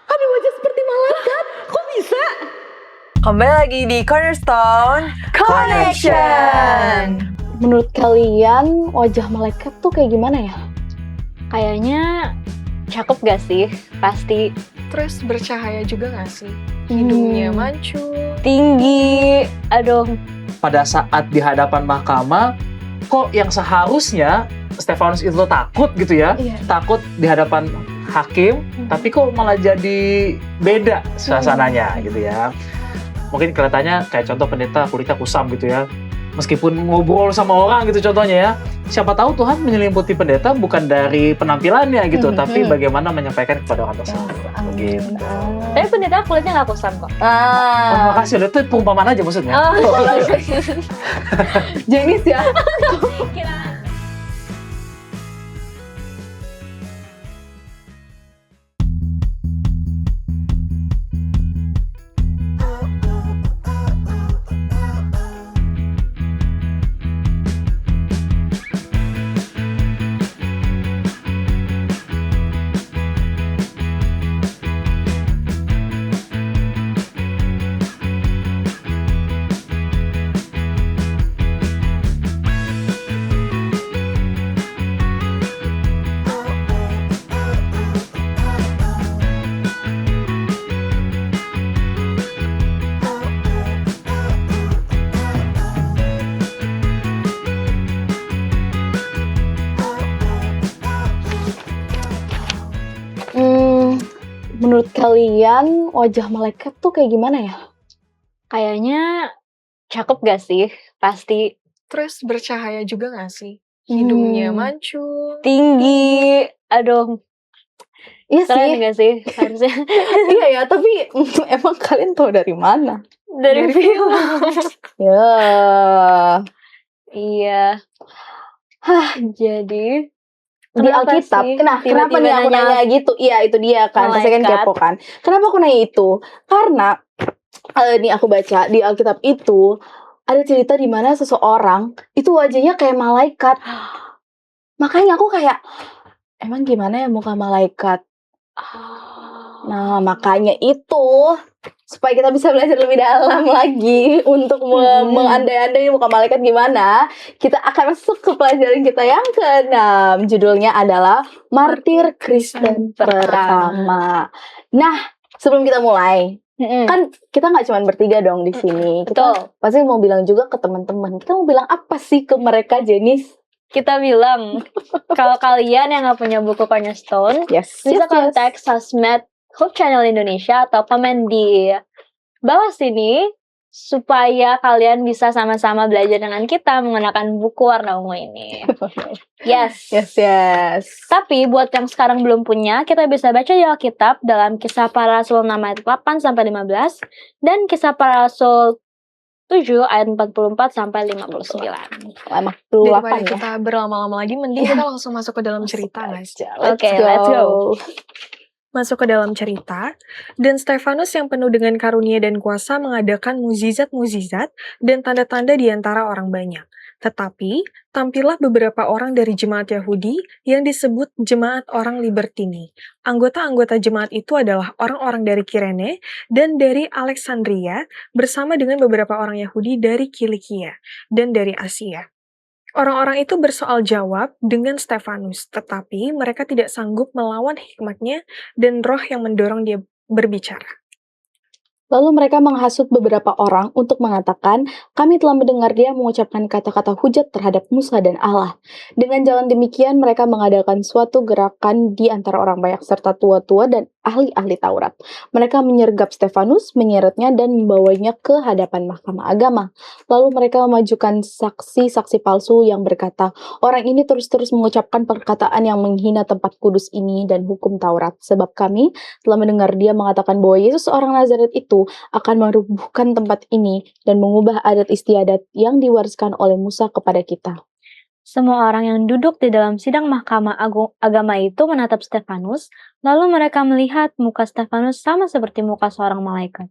Ada wajah seperti malaikat. Kok bisa? Kembali lagi di Cornerstone Connection. Menurut kalian wajah malaikat tuh kayak gimana ya? Kayaknya cakep gak sih? Pasti Terus bercahaya juga gak sih? Hidungnya mancung. tinggi. Aduh, Pada saat di hadapan mahkamah, kok yang seharusnya Stefanus itu takut gitu ya, Iya. takut di hadapan hakim, tapi kok malah jadi beda suasananya gitu ya. Mungkin kelihatannya kayak contoh pendeta kulitnya kusam gitu ya, meskipun ngobrol sama orang gitu contohnya ya. Siapa tahu Tuhan menyelimuti pendeta bukan dari penampilannya gitu, tapi bagaimana menyampaikan kepada orang tersebut. Begitu. tapi pendeta kulitnya gak kusam kok. Oh, makasih, udah itu perumpamaan aja maksudnya. Jenis ya. Menurut kalian wajah malaikat tuh kayak gimana ya? Kayaknya cakep gak sih? Pasti Terus bercahaya juga gak sih? Hidungnya mancung. tinggi. Aduh, Iya keren sih. gak sih? Harusnya Iya ya, tapi emang kalian tahu dari mana? dari film. Ya. Iya. Hah, Di di Kenapa Alkitab. sih Nah, kenapa tiba-tiba nih aku nanya nanya gitu? Iya, itu dia kan. Pasti kan malaikat? kepo kan. Kenapa aku nanya itu? Karena nih aku baca di Alkitab itu ada cerita di mana seseorang itu wajahnya kayak malaikat. Makanya aku kayak, emang gimana ya muka malaikat? Nah, makanya itu supaya kita bisa belajar lebih dalam lagi untuk mengandai-andai muka malaikat gimana, kita akan masuk ke pelajaran kita yang ke-6. Judulnya adalah Martir Kristen Pertama. Nah, sebelum kita mulai, kan kita nggak cuma bertiga dong di sini. Kita Betul. pasti mau bilang juga ke teman-teman. Kita mau bilang apa sih ke mereka, Jenis? Kita bilang kalau kalian yang nggak punya buku Cornerstone Yes. bisa kontak sosmed Hope Channel Indonesia atau komen di bawah sini supaya kalian bisa sama-sama belajar dengan kita menggunakan buku warna ungu ini. Yes. Yes. Tapi buat yang sekarang belum punya, kita bisa baca di Alkitab dalam Kisah Para Rasul 6 ayat 8 sampai 15 dan Kisah Para Rasul 7 ayat 44 sampai 59. Lama Daripada 28 ya. kita berlama-lama lagi, mending kita langsung masuk ke dalam cerita guys. Oke, let's go. Masuk ke dalam cerita, dan Stefanus yang penuh dengan karunia dan kuasa mengadakan mukjizat-mukjizat dan tanda-tanda di antara orang banyak. Tetapi, tampillah beberapa orang dari jemaat Yahudi yang disebut jemaat orang Libertini. Anggota-anggota jemaat itu adalah orang-orang dari Kirene dan dari Alexandria bersama dengan beberapa orang Yahudi dari Kilikia dan dari Asia. Orang-orang itu bersoal jawab dengan Stefanus, tetapi mereka tidak sanggup melawan hikmatnya dan roh yang mendorong dia berbicara. Lalu mereka menghasut beberapa orang untuk mengatakan, kami telah mendengar dia mengucapkan kata-kata hujat terhadap Musa dan Allah. Dengan jalan demikian, mereka mengadakan suatu gerakan di antara orang banyak serta tua-tua dan ahli-ahli Taurat. Mereka menyergap Stefanus, menyeretnya, dan membawanya ke hadapan mahkamah agama. Lalu mereka memajukan saksi-saksi palsu yang berkata, orang ini terus-terus mengucapkan perkataan yang menghina tempat kudus ini dan hukum Taurat. Sebab kami telah mendengar dia mengatakan bahwa Yesus orang Nazaret itu akan merubuhkan tempat ini dan mengubah adat istiadat yang diwariskan oleh Musa kepada kita. Semua orang yang duduk di dalam sidang mahkamah agama itu menatap Stefanus, lalu mereka melihat muka Stefanus sama seperti muka seorang malaikat.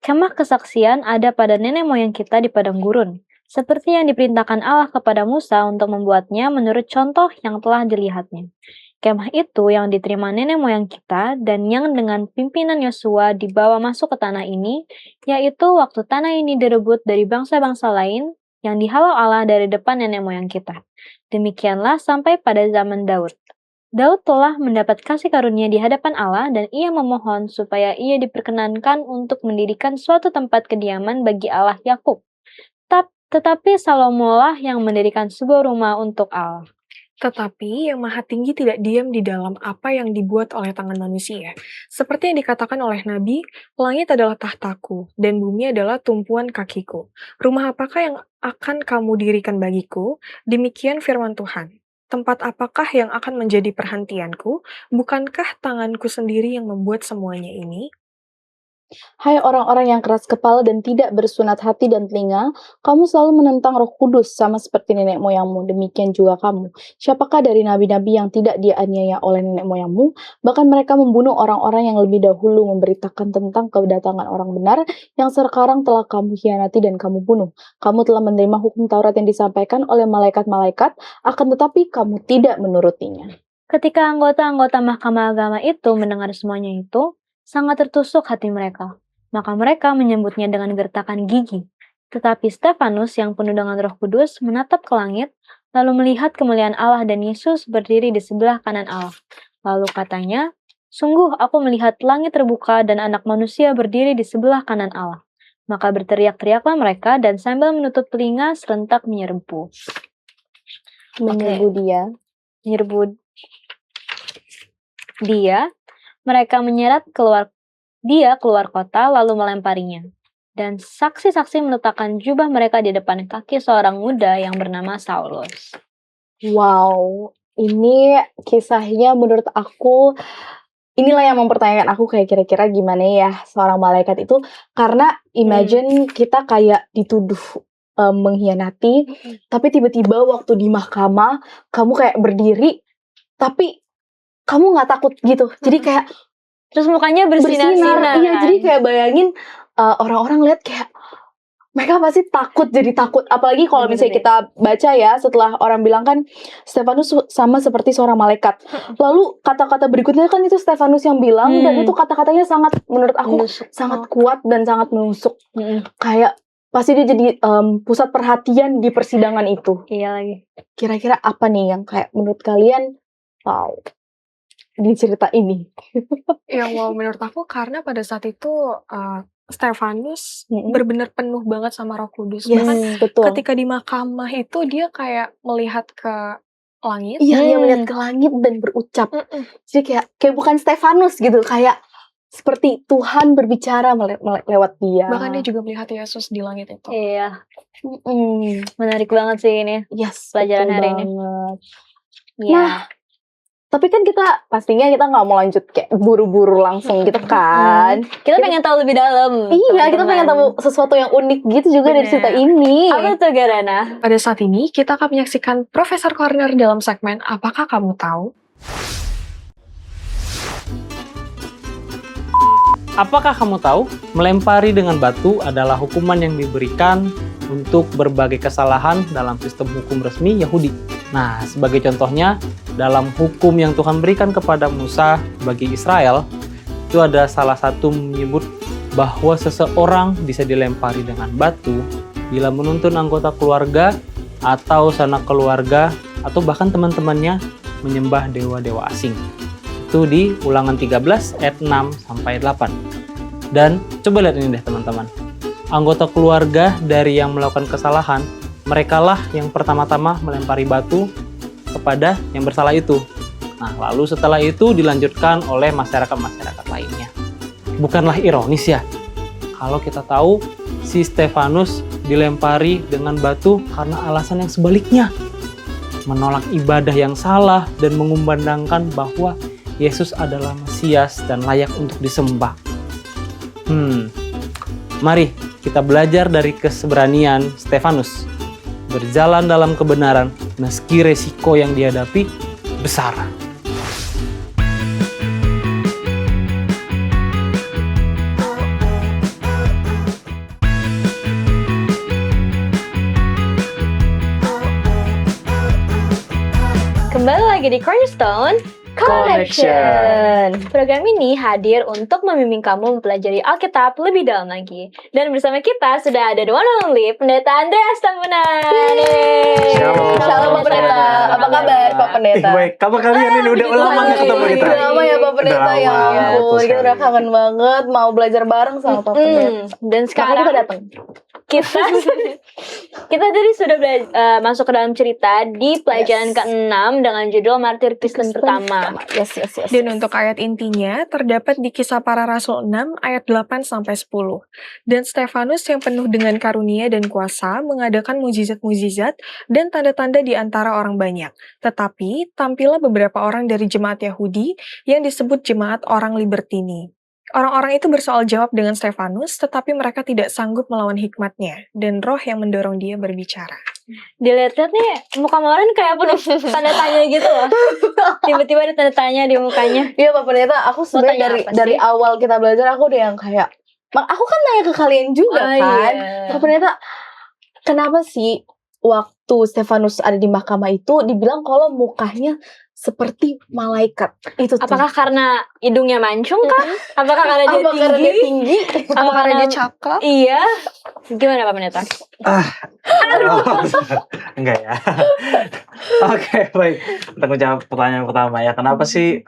Kemah kesaksian ada pada nenek moyang kita di padang gurun, seperti yang diperintahkan Allah kepada Musa untuk membuatnya menurut contoh yang telah dilihatnya. Kemah itu yang diterima nenek moyang kita dan yang dengan pimpinan Yosua dibawa masuk ke tanah ini, yaitu waktu tanah ini direbut dari bangsa-bangsa lain yang dihalau Allah dari depan nenek moyang kita. Demikianlah sampai pada zaman Daud. Daud telah mendapat kasih karunia di hadapan Allah dan ia memohon supaya ia diperkenankan untuk mendirikan suatu tempat kediaman bagi Allah Yakub. Tetapi Salomo lah yang mendirikan sebuah rumah untuk Allah. Tetapi yang Maha Tinggi tidak diam di dalam apa yang dibuat oleh tangan manusia. Seperti yang dikatakan oleh Nabi, langit adalah tahtaku, dan bumi adalah tumpuan kakiku. Rumah apakah yang akan kamu dirikan bagiku? Demikian firman Tuhan. Tempat apakah yang akan menjadi perhentianku? Bukankah tanganku sendiri yang membuat semuanya ini? Hai orang-orang yang keras kepala dan tidak bersunat hati dan telinga, kamu selalu menentang Roh Kudus sama seperti nenek moyangmu, demikian juga kamu. Siapakah dari nabi-nabi yang tidak dianiaya oleh nenek moyangmu? Bahkan mereka membunuh orang-orang yang lebih dahulu memberitakan tentang kedatangan orang benar yang sekarang telah kamu hianati dan kamu bunuh. Kamu telah menerima hukum Taurat yang disampaikan oleh malaikat-malaikat, akan tetapi kamu tidak menurutinya. Ketika anggota-anggota Mahkamah Agama itu mendengar semuanya itu, sangat tertusuk hati mereka. Maka mereka menyambutnya dengan gertakan gigi. Tetapi Stefanus yang penuh dengan Roh Kudus menatap ke langit, lalu melihat kemuliaan Allah dan Yesus berdiri di sebelah kanan Allah. Lalu katanya, "Sungguh aku melihat langit terbuka dan Anak Manusia berdiri di sebelah kanan Allah." Maka berteriak-teriaklah mereka dan sambil menutup telinga serentak menyerbu. Menyerbu dia. Mereka menyeret dia keluar kota lalu melemparinya. Dan saksi-saksi meletakkan jubah mereka di depan kaki seorang muda yang bernama Saulus. Wow, ini kisahnya menurut aku, inilah yang mempertanyakan aku kayak kira-kira gimana ya seorang malaikat itu. Karena imagine kita kayak dituduh mengkhianati, tapi tiba-tiba waktu di mahkamah, kamu kayak berdiri, tapi kamu nggak takut gitu. Jadi kayak Terus mukanya bersinar-sinar. Iya, jadi kayak bayangin orang-orang lihat kayak mereka pasti jadi takut. Apalagi kalau misalnya kita baca ya, setelah orang bilang kan Stefanus sama seperti seorang malaikat. Lalu kata-kata berikutnya kan itu Stefanus yang bilang, dan itu kata-katanya sangat, menurut aku sangat kuat dan sangat menusuk. Kayak pasti dia jadi pusat perhatian di persidangan itu. Iya lagi. Kira-kira apa nih yang kayak menurut kalian, wow, di cerita ini? Yang wow menurut aku karena pada saat itu Stefanus benar-benar penuh banget sama Roh Kudus. Bahkan betul. ketika di mahkamah itu dia kayak melihat ke langit. Iya, dia melihat ke langit dan berucap. Jadi kayak bukan Stefanus gitu, kayak seperti Tuhan berbicara lewat dia. Bahkan dia juga melihat Yesus di langit itu. Iya. Menarik banget sih ini. Yes, pelajaran hari ini. Iya. Nah, tapi kan pastinya kita nggak mau lanjut kayak buru-buru langsung gitu kan. Kita pengen tahu lebih dalam. Iya, kita pengen tahu sesuatu yang unik gitu juga dari cerita ini. Apa tuh, Garana? Pada saat ini kita akan menyaksikan Profesor Corner dalam segmen Apakah Kamu Tahu? Apakah kamu tahu, melempari dengan batu adalah hukuman yang diberikan untuk berbagai kesalahan dalam sistem hukum resmi Yahudi. Nah, sebagai contohnya, dalam hukum yang Tuhan berikan kepada Musa bagi Israel, itu ada salah satu menyebut bahwa seseorang bisa dilempari dengan batu bila menuntun anggota keluarga atau sanak keluarga atau bahkan teman-temannya menyembah dewa-dewa asing. Itu di Ulangan 13 ayat 6 sampai 8. Dan coba lihat ini deh teman-teman. Anggota keluarga dari yang melakukan kesalahan, merekalah yang pertama-tama melempari batu kepada yang bersalah itu. Nah, lalu setelah itu dilanjutkan oleh masyarakat-masyarakat lainnya. Bukanlah ironis ya? Kalau kita tahu si Stefanus dilempari dengan batu karena alasan yang sebaliknya. Menolak ibadah yang salah dan mengumandangkan bahwa Yesus adalah Mesias dan layak untuk disembah. Mari kita belajar dari keberanian Stefanus. Berjalan dalam kebenaran meski resiko yang dihadapi besar. Kembali lagi di Cornerstone Connection. Program ini hadir untuk membimbing kamu mempelajari Alkitab lebih dalam lagi. Dan bersama kita sudah ada the one and only Pendeta Andreas Tambunan. Shalom. Shalom Pak Pendeta. Apa kabar Pak Pendeta? Baik, kabar kalian ini udah lama nggak ketemu kita. Udah lama ya Pak Pendeta, Udah ya lama, ampun. betul Kita udah sekali. kangen banget mau belajar bareng sama Pak Pendeta. Dan Sekarang sekarang kita datang. kita tadi sudah masuk ke dalam cerita di pelajaran Yes. ke-6 dengan judul Martir Kristen Pertama. Yes. Dan untuk ayat intinya terdapat di Kisah Para Rasul 6 ayat 8-10. Dan Stefanus yang penuh dengan karunia dan kuasa mengadakan mukjizat-mukjizat dan tanda-tanda di antara orang banyak. Tetapi tampillah beberapa orang dari jemaat Yahudi yang disebut jemaat orang Libertini. Orang-orang itu bersoal jawab dengan Stefanus, tetapi mereka tidak sanggup melawan hikmatnya, dan roh yang mendorong dia berbicara. Dilihat-lihat nih, muka Maureen kayak penuh tanda tanya gitu loh. Tiba-tiba ada tanda tanya di mukanya. Iya Pak Pendeta, aku sebenarnya tanya apa dari sih? awal kita belajar aku udah yang kayak, aku kan nanya ke kalian juga kan. Iya. Pak Pendeta, kenapa sih waktu Stefanus ada di mahkamah itu dibilang kalau mukanya seperti malaikat? Itu tuh. Apakah karena hidungnya mancung kah? Apakah karena dia Apa karena dia tinggi? tinggi? Apa karena dia cakep? Iya. Gimana Pak Pendeta? Enggak ya. Oke, baik. Kita jawab pertanyaan pertama ya. Kenapa sih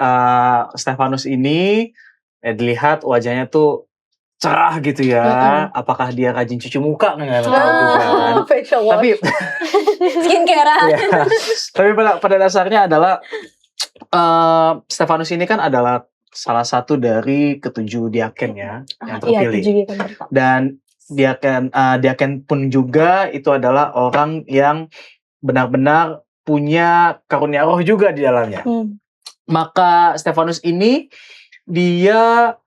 Stefanus ini dilihat wajahnya tuh cerah gitu ya? Apakah dia rajin cuci muka? Nggak tahu juga kan. Facial wash. Tapi Skincare. ya, tapi pada dasarnya adalah Stefanus ini kan adalah salah satu dari ketujuh diaken ya yang Iya, terpilih. tujuh dia kan Pak. Dan diaken pun juga itu adalah orang yang benar-benar punya karunia roh juga di dalamnya. Maka Stefanus ini dia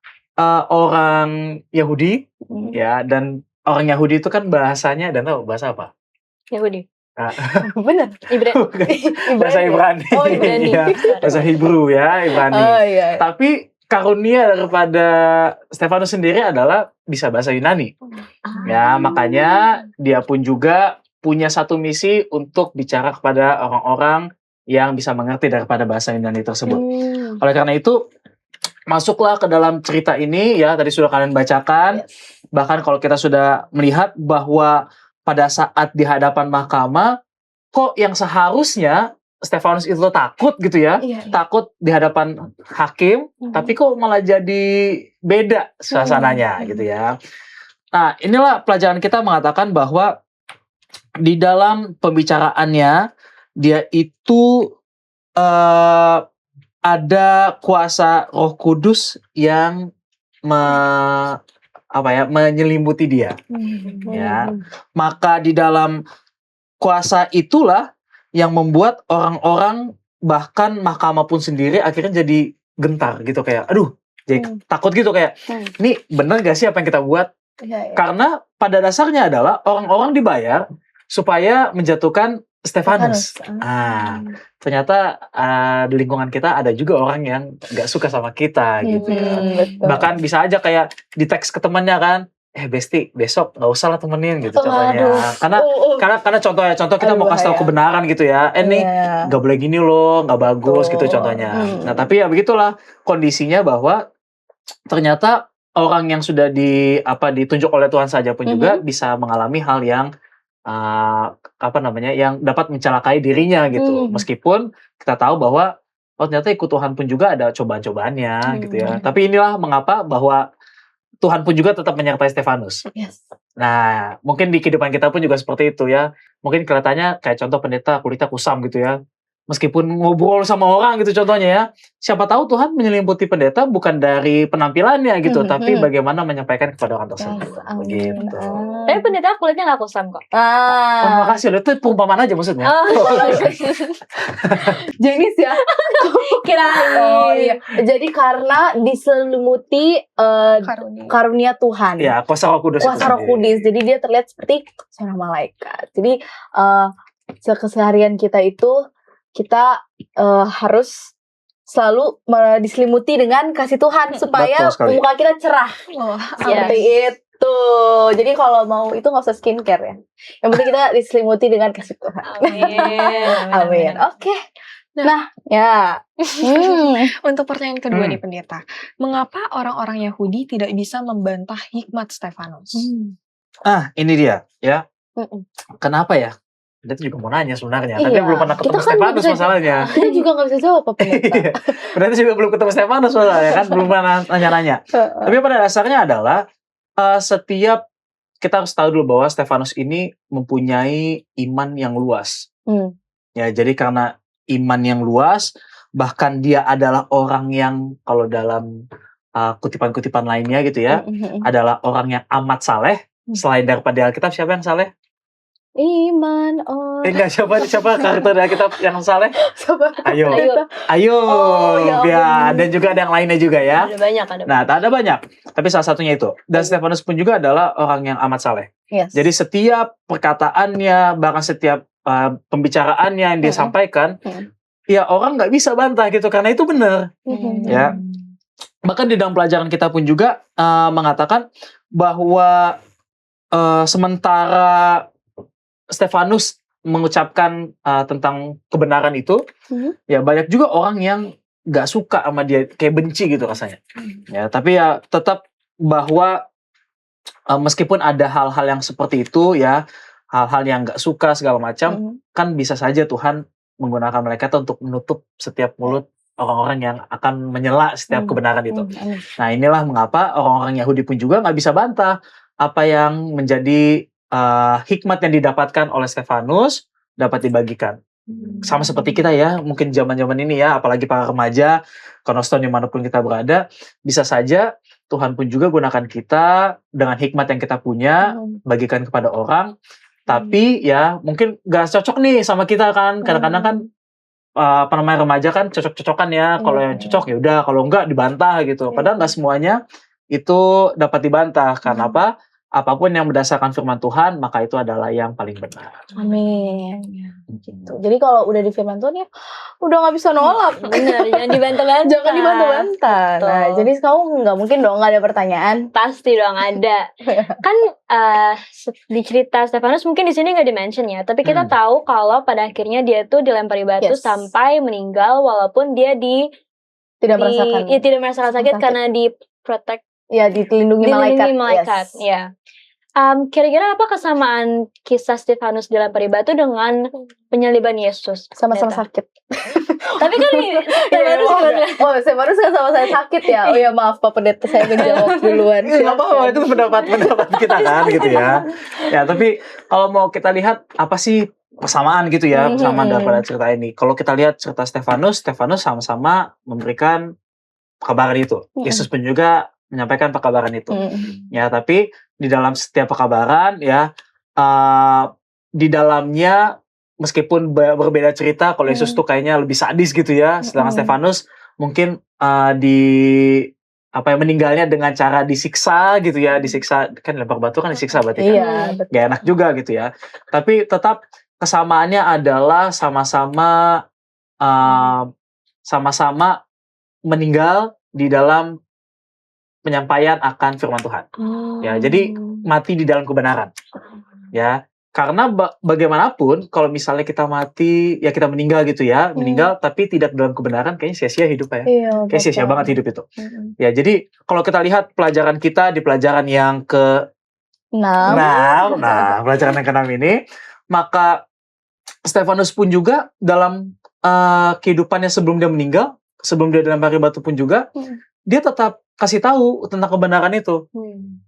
orang Yahudi ya, dan orang Yahudi itu kan bahasanya, dan tahu bahasa apa? Yahudi. Bener. Bahasa Ibrani. Oh, Ibrani. Ya, bahasa Hebrew ya, Ibrani. Oh iya. Tapi karunia daripada Stefanus sendiri adalah bisa bahasa Yunani. Ya, makanya dia pun juga punya satu misi untuk bicara kepada orang-orang yang bisa mengerti daripada bahasa Yunani tersebut. Oleh karena itu, masuklah ke dalam cerita ini ya, tadi sudah kalian bacakan. Bahkan kalau kita sudah melihat bahwa pada saat di hadapan mahkamah, kok yang seharusnya Stefanus itu takut gitu ya, Iya. takut di hadapan hakim, tapi kok malah jadi beda suasananya gitu ya. Nah, inilah pelajaran kita mengatakan bahwa di dalam pembicaraannya dia itu ada kuasa Roh Kudus yang menyelimuti dia. Ya. Maka di dalam kuasa itulah yang membuat orang-orang, bahkan mahkamah pun sendiri akhirnya jadi gentar gitu, kayak aduh, jadi takut gitu, kayak ini bener gak sih apa yang kita buat? Iya. Karena pada dasarnya adalah orang-orang dibayar supaya menjatuhkan Stefanus. Ternyata di lingkungan kita ada juga orang yang gak suka sama kita gitu ya. Betul. Bahkan bisa aja kayak di teks ke temannya kan, Besti besok nggak usah lah temenin gitu contohnya. Karena contoh kita mau kasih tahu kebenaran gitu ya. Nih nggak boleh gini loh, nggak bagus gitu contohnya. Nah tapi ya begitulah kondisinya, bahwa ternyata orang yang sudah ditunjuk oleh Tuhan saja pun juga bisa mengalami hal yang yang dapat mencelakai dirinya gitu. Meskipun kita tahu bahwa ternyata ikut Tuhan pun juga ada cobaan-cobaannya gitu ya. Tapi inilah mengapa bahwa Tuhan pun juga tetap menyertai Stefanus. Yes. Nah, mungkin di kehidupan kita pun juga seperti itu ya. Mungkin kelihatannya kayak contoh pendeta kulitnya kusam gitu ya. Meskipun ngobrol sama orang gitu contohnya ya. Siapa tahu Tuhan menyelimuti pendeta bukan dari penampilannya gitu, tapi bagaimana menyampaikan kepada orang tersebut. Gitu. Tapi pendeta kulitnya nggak kusam kok. Oh, makasih loh, itu perumpamaan aja maksudnya. Jenis ya. Kirain. Oh iya. Jadi karena diselimuti karunia Tuhan. Ya, kuasa Roh Kudus. Kuasa Roh Kudus. Jadi dia terlihat seperti seorang malaikat. Jadi keseharian kita itu kita harus selalu diselimuti dengan kasih Tuhan supaya muka kita cerah. Seperti itu. Jadi kalau mau itu nggak usah skincare ya. Yang penting kita diselimuti dengan kasih Tuhan. Amin. Amin. Oke. Ya. Untuk pertanyaan kedua Hmm. nih pendeta, mengapa orang-orang Yahudi tidak bisa membantah hikmat Stefanus? Ini dia ya. Mm-mm. Kenapa ya? Pendeta juga mau nanya sebenarnya, tapi Iya, belum pernah ketemu kita kan Stefanus bisa- masalahnya. Kita juga nggak bisa jawab, Pak Pendeta. Iya. Pendeta juga belum ketemu Stefanus masalahnya kan, belum pernah nanya-nanya. Tapi pada dasarnya adalah setiap kita harus tahu dulu bahwa Stefanus ini mempunyai iman yang luas. Hmm. Ya, jadi karena iman yang luas, bahkan dia adalah orang yang kalau dalam kutipan-kutipan lainnya gitu ya, adalah orang yang amat saleh. Selain daripada Alkitab, siapa yang saleh? Iman Enggak, siapa karakter Alkitab yang saleh? Sabar. Ayo. Ayub. Ayub, Oh, ya ya, ampun. dan juga ada yang lainnya juga ya. Ada banyak, ada Nah, ada banyak, tapi salah satunya itu. Dan Stefanus pun juga adalah orang yang amat saleh. Yes. Jadi setiap perkataannya, bahkan setiap pembicaraannya yang dia sampaikan, ya orang nggak bisa bantah gitu, karena itu benar. Ya. Bahkan di dalam pelajaran kita pun juga mengatakan bahwa sementara Stefanus mengucapkan tentang kebenaran itu, ya banyak juga orang yang nggak suka sama dia, kayak benci gitu rasanya. Ya, tapi ya tetap bahwa meskipun ada hal-hal yang seperti itu ya, hal-hal yang nggak suka segala macam, kan bisa saja Tuhan menggunakan mereka untuk menutup setiap mulut orang-orang yang akan menyela setiap kebenaran itu. Nah, inilah mengapa orang-orang Yahudi pun juga nggak bisa bantah apa yang menjadi hikmat yang didapatkan oleh Stefanus dapat dibagikan. Sama seperti kita ya, mungkin zaman-zaman ini ya, apalagi para remaja, Cornerstone dimanapun kita berada, bisa saja Tuhan pun juga gunakan kita dengan hikmat yang kita punya, bagikan kepada orang. Tapi ya mungkin gak cocok nih sama kita kan. Kadang-kadang kan remaja kan cocok-cocokan ya. Kalau yang cocok ya udah, kalau enggak dibantah gitu. Padahal nggak semuanya itu dapat dibantah. Karena apa? Apapun yang berdasarkan firman Tuhan, maka itu adalah yang paling benar. Amin. Gitu. Jadi kalau udah di firman Tuhan ya udah nggak bisa nolak. Benar, jangan dibantah-bantah. Jangan dibantah-bantah. Betul. Nah, jadi kamu nggak mungkin dong nggak ada pertanyaan. Pasti dong ada. Kan di cerita Stefanus mungkin di sini nggak di-mention ya, tapi kita tahu kalau pada akhirnya dia tuh dilempari batu Yes. sampai meninggal walaupun dia Tidak merasakan. tidak merasakan sakit sakit. karena di-protect, Ya dilindungi malaikat. malaikat. Yes. Ya. Kira-kira apa kesamaan kisah Stefanus dilempari batu dengan penyaliban Yesus? Sama-sama Pendeta? sakit. Tapi kan Stefanus Oh, Stefanus kan sama saya sakit ya. Oh ya maaf Pak Pendeta, saya menjawab duluan. Nggak apa-apa, itu pendapat kita kan gitu ya. Ya, tapi kalau mau kita lihat apa sih persamaan gitu ya, persamaan daripada cerita ini. Kalau kita lihat cerita Stefanus sama-sama memberikan pekabaran itu. Yesus pun juga menyampaikan pekabaran itu. Ya, tapi di dalam setiap pekabaran ya, di dalamnya meskipun berbeda cerita, kalau Yesus tuh kayaknya lebih sadis gitu ya, sedangkan Stefanus mungkin meninggalnya dengan cara disiksa gitu ya, disiksa kan, lempar batu kan disiksa berarti kan. Iya, betul. Gak enak juga gitu ya. Tapi tetap kesamaannya adalah sama-sama meninggal di dalam penyampaian akan firman Tuhan. Ya, jadi mati di dalam kebenaran. Ya, karena bagaimanapun kalau misalnya kita mati, ya kita meninggal gitu ya, meninggal tapi tidak dalam kebenaran, kayaknya sia-sia hidup ya. Iya, Kayak sia-sia betul. banget hidup itu. Ya, jadi kalau kita lihat pelajaran kita di pelajaran yang ke-6, pelajaran yang ke-6 ini, maka Stefanus pun juga dalam kehidupannya sebelum dia meninggal, sebelum dia dilempari batu pun juga, dia tetap kasih tahu tentang kebenaran itu.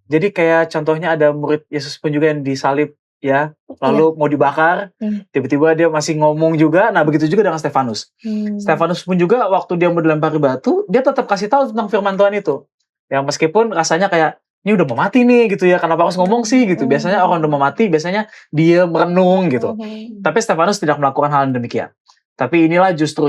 Jadi kayak contohnya ada murid Yesus pun juga yang disalib ya, lalu mau dibakar, tiba-tiba dia masih ngomong juga. Nah, begitu juga dengan Stefanus. Stefanus pun juga waktu dia mau dilempari batu, dia tetap kasih tahu tentang firman Tuhan itu. Ya, meskipun rasanya kayak ini udah mau mati nih gitu ya, kenapa harus ngomong sih gitu. Biasanya orang udah mau mati, biasanya dia merenung gitu. Tapi Stefanus tidak melakukan hal yang demikian. Tapi inilah justru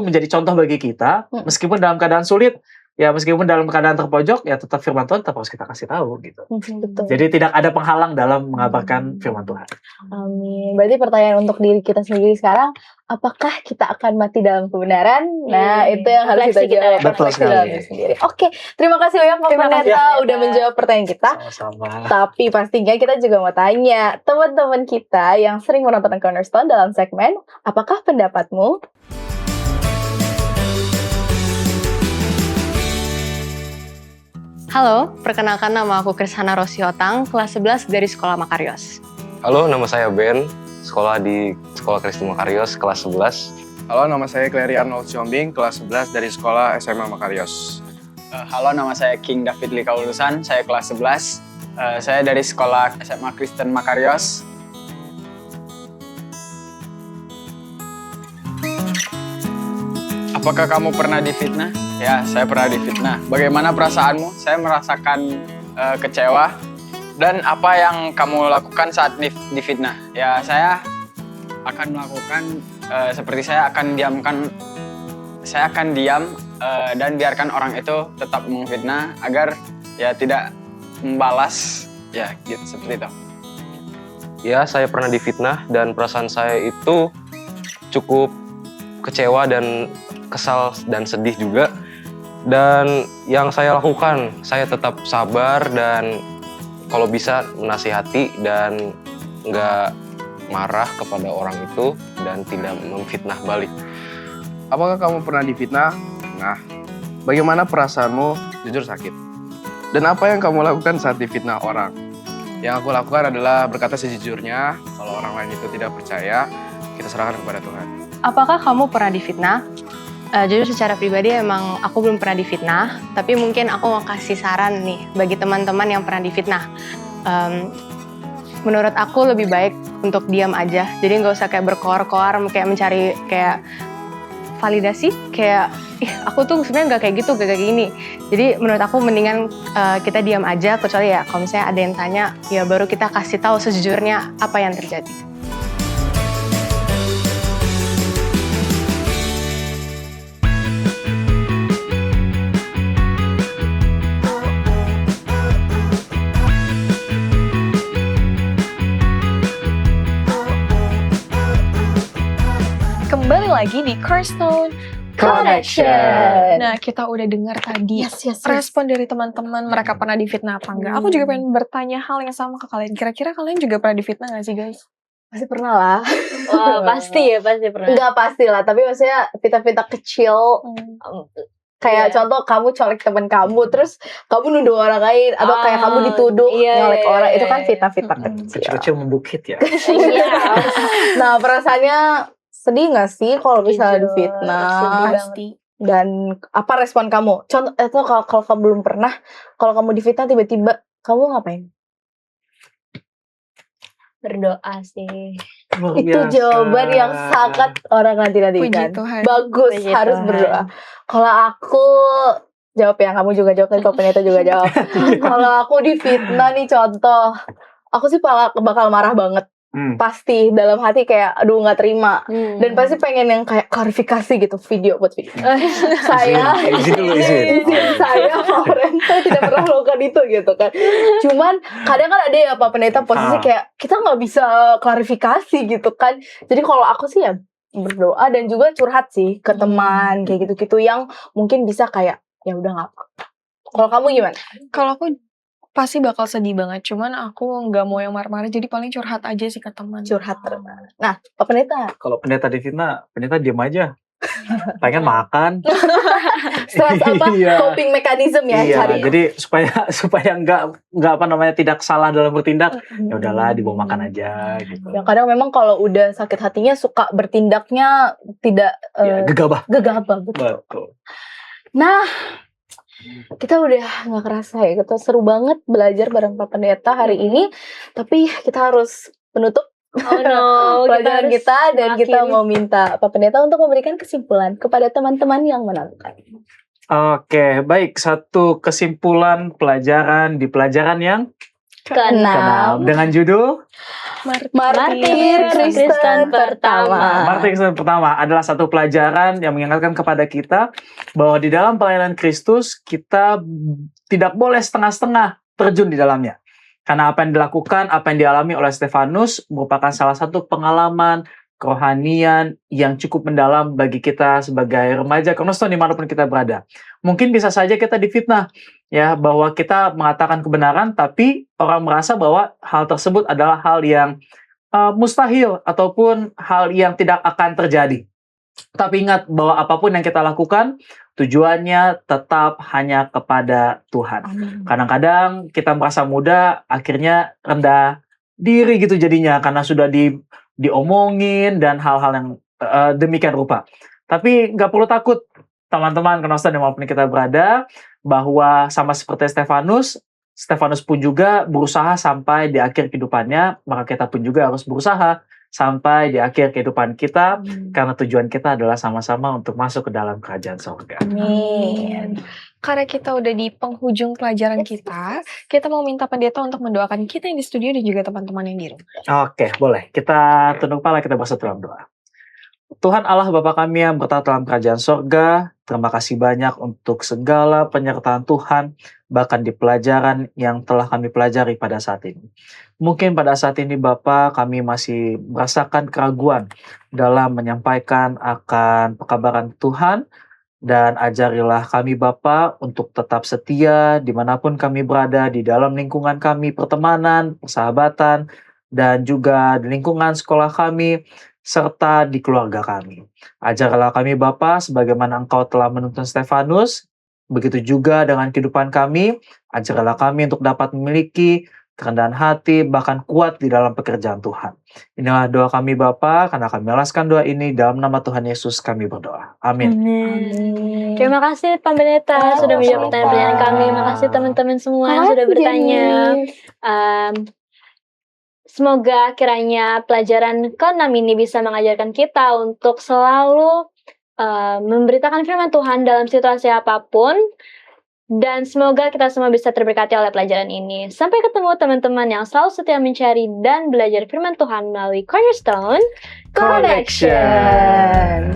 menjadi contoh bagi kita, meskipun dalam keadaan sulit, ya meskipun dalam keadaan terpojok, ya tetap firman Tuhan tetap harus kita kasih tahu gitu. Betul. Jadi tidak ada penghalang dalam mengabarkan firman Tuhan. Amin. Berarti pertanyaan untuk diri kita sendiri sekarang, apakah kita akan mati dalam kebenaran? Nah, itu yang harus Refleksi kita kita jawab. ya. Betul Refleksi sekali. dalam diri sendiri. Oke, terima kasih banyak Pak Terima kasih, Pendeta Pendeta. udah menjawab pertanyaan kita. Sama-sama. Tapi pastinya kita juga mau tanya teman-teman kita yang sering menonton Cornerstone dalam segmen Apakah Pendapatmu? Halo, perkenalkan nama aku Krishana Rosiotang, kelas 11 dari Sekolah Makarios. Halo, nama saya Ben, sekolah di Sekolah Kristen Makarios, kelas 11. Halo, nama saya Clary Arnold Siombing, kelas 11 dari Sekolah SMA Makarios. Halo, nama saya King David Lika Ulusan, saya kelas 11. Saya dari Sekolah SMA Kristen Makarios. Apakah kamu pernah difitnah? Ya, saya pernah difitnah. Bagaimana perasaanmu? Saya merasakan kecewa. Dan apa yang kamu lakukan saat difitnah? Ya, saya akan melakukan seperti saya akan diam dan biarkan orang itu tetap memfitnah agar ya tidak membalas, ya gitu seperti itu. Ya, saya pernah difitnah dan perasaan saya itu cukup kecewa dan kesal dan sedih juga. Dan yang saya lakukan, saya tetap sabar dan kalau bisa menasihati dan nggak marah kepada orang itu dan tidak memfitnah balik. Apakah kamu pernah difitnah? Nah, bagaimana perasaanmu? Jujur sakit. Dan apa yang kamu lakukan saat difitnah orang? Yang aku lakukan adalah berkata sejujurnya. Kalau orang lain itu tidak percaya, kita serahkan kepada Tuhan. Apakah kamu pernah difitnah? Jujur secara pribadi emang aku belum pernah difitnah, tapi mungkin aku mau kasih saran nih bagi teman-teman yang pernah difitnah. Menurut aku lebih baik untuk diam aja, jadi nggak usah kayak berkoar-koar, kayak mencari kayak validasi, kayak aku tuh sebenarnya nggak kayak gitu, gak kayak gini. Jadi menurut aku mendingan kita diam aja, kecuali ya kalau misalnya ada yang tanya, ya baru kita kasih tahu sejujurnya apa yang terjadi. Kembali lagi di Cornerstone Connection. Nah, kita udah dengar tadi Yes. respon dari teman-teman, mereka pernah difitnah apa enggak. Aku juga pengen bertanya hal yang sama ke kalian. Kira-kira kalian juga pernah difitnah gak sih, guys? Pasti pernah lah. Wah, pasti pernah. Enggak pasti lah, tapi maksudnya fitnah-fitnah kecil. Kayak contoh kamu colek teman kamu, terus kamu nuduh orang lain, atau kayak kamu dituduh nyolek orang, itu kan fitnah-fitnah kecil. Kecil-kecil membukit ya. Nah, perasaannya sedih gak sih kalau misalnya difitnah? Pasti. Dan apa respon kamu? Contoh, itu kalau kamu belum pernah, kalau kamu difitnah tiba-tiba, kamu ngapain? Berdoa sih. Luar Itu biasa. jawaban yang sangat orang nanti-nantikan. Puji Tuhan. Bagus, Puji harus Tuhan. berdoa. Kalau aku jawab ya, kamu juga jawab, kalau Peneta juga jawab. Kalau aku difitnah nih contoh, aku sih bakal marah banget. Pasti dalam hati kayak aduh nggak terima, dan pasti pengen yang kayak klarifikasi gitu, video buat video. Saya izin saya Maurenta tidak pernah melakukan itu gitu kan. Cuman kadang kan ada ya Pak Pendeta posisi kayak kita nggak bisa klarifikasi gitu kan. Jadi kalau aku sih ya berdoa dan juga curhat sih ke teman kayak gitu-gitu yang mungkin bisa kayak ya udah nggak apa-apa. Kalau kamu gimana? Kalau aku pasti bakal sedih banget, cuman aku nggak mau yang marah-marah, jadi paling curhat aja sih ke teman. Curhat terus. Nah, Pak Pendeta, Kalau pendeta difitnah, pendeta diam aja. Pengen makan. stres apa? Coping mechanism ya Iya, cari. jadi supaya nggak apa namanya tidak salah dalam bertindak, ya udahlah dibawa makan aja gitu. Ya kadang memang kalau udah sakit hatinya suka bertindaknya tidak Ya, gegabah. gegabah betul. Betul. Nah, kita udah nggak kerasa ya, kita seru banget belajar bareng Pak Pendeta hari ini. Tapi kita harus menutup Oh no, pelajaran kita dan kita mengakhiri. mau minta Pak Pendeta untuk memberikan kesimpulan kepada teman-teman yang menonton. Oke, baik. Satu kesimpulan pelajaran di pelajaran yang Keenam, dengan judul Martir Kristen pertama. Martir Kristen pertama adalah satu pelajaran yang mengingatkan kepada kita bahwa di dalam pelayanan Kristus kita tidak boleh setengah-setengah terjun di dalamnya. Karena apa yang dilakukan, apa yang dialami oleh Stefanus merupakan salah satu pengalaman kerohanian yang cukup mendalam bagi kita sebagai remaja Cornerstone dimanapun kita berada. Mungkin bisa saja kita difitnah, ya, bahwa kita mengatakan kebenaran, tapi orang merasa bahwa hal tersebut adalah hal yang mustahil ataupun hal yang tidak akan terjadi. Tapi ingat bahwa apapun yang kita lakukan, tujuannya tetap hanya kepada Tuhan. Kadang-kadang kita merasa muda, akhirnya rendah diri gitu jadinya, karena sudah diomongin dan hal-hal yang demikian rupa. Tapi nggak perlu takut, teman-teman Cornerstone dimanapun kita berada, bahwa sama seperti Stefanus pun juga berusaha sampai di akhir kehidupannya, maka kita pun juga harus berusaha sampai di akhir kehidupan kita, karena tujuan kita adalah sama-sama untuk masuk ke dalam kerajaan surga. Amin. Karena kita udah di penghujung pelajaran kita mau minta pendeta untuk mendoakan kita yang di studio dan juga teman-teman yang di rumah. Oke, boleh. Kita tunduk kepala, kita bersatu dalam doa. Tuhan Allah Bapa kami yang bertata dalam kerajaan sorga, terima kasih banyak untuk segala penyertaan Tuhan, bahkan di pelajaran yang telah kami pelajari pada saat ini. Mungkin pada saat ini Bapa kami masih merasakan keraguan dalam menyampaikan akan pekabaran Tuhan, dan ajarilah kami Bapa untuk tetap setia dimanapun kami berada, di dalam lingkungan kami, pertemanan, persahabatan, dan juga di lingkungan sekolah kami, serta di keluarga kami. Ajarlah kami Bapa, sebagaimana Engkau telah menuntun Stefanus, begitu juga dengan kehidupan kami, ajarlah kami untuk dapat memiliki kerendahan hati, bahkan kuat di dalam pekerjaan Tuhan. Inilah doa kami Bapa, karena kami alaskan doa ini dalam nama Tuhan Yesus kami berdoa. Amin. Terima kasih Pak Pendeta sudah menjawab pertanyaan kami. Terima kasih teman-teman semua yang sudah bertanya. Semoga kiranya pelajaran ke-6 ini bisa mengajarkan kita untuk selalu memberitakan firman Tuhan dalam situasi apapun. Dan semoga kita semua bisa terberkati oleh pelajaran ini. Sampai ketemu teman-teman yang selalu setia mencari dan belajar firman Tuhan melalui Cornerstone Connection.